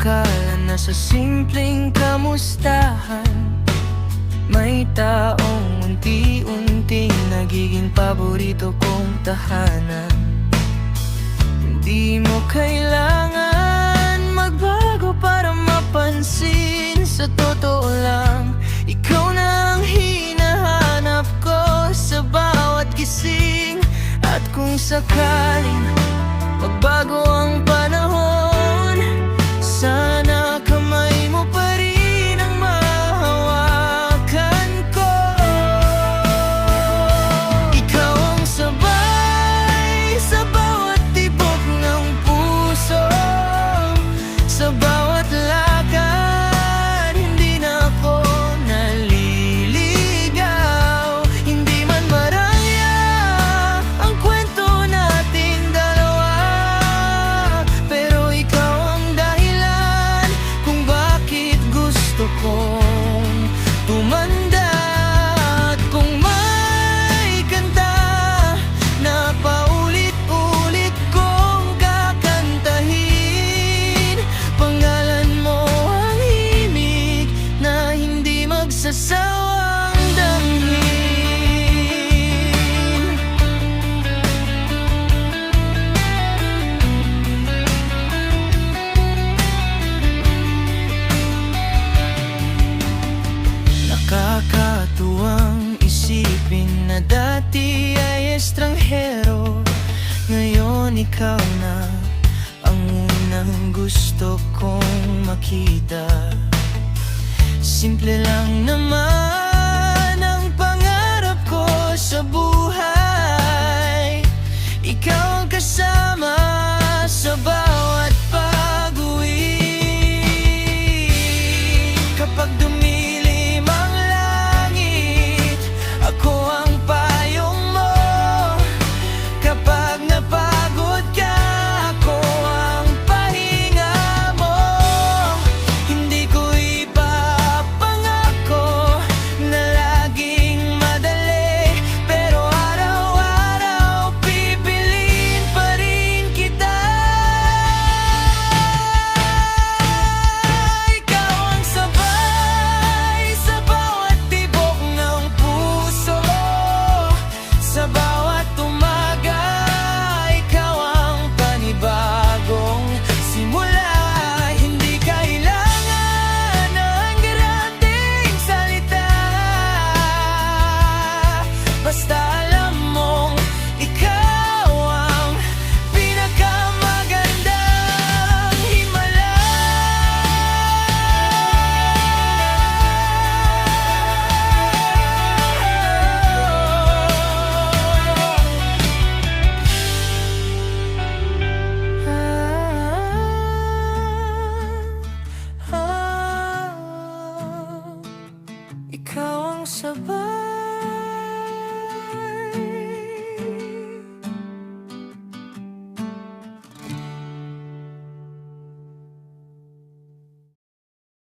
akala na sa simpleng kamustahan may taong unti-unting nagiging paborito kong tahanan. Hindi mo kailangan magbago para mapansin. Sa totoo lang, ikaw na ang hinahanap ko sa bawat gising. At kung sakaling magbago ang panahon, sana kamay mo pa rin ang mahawakan ko. Ikaw ang sabay sa bawat tibok ng puso, sa bawat lakad. Hindi na ako naliligaw, hindi man maraya ang kwento nating dalawa, pero ikaw ang dahilan kung bakit gusto kong tumanda. At kung may kanta na paulit-ulit kong kakantahin, pangalan mo ang himig na hindi magsasawang damhin. Nakakatuwang isipin na dati ay estranghero, ngayon ikaw na ang unang gusto kong makita. Simple lang naman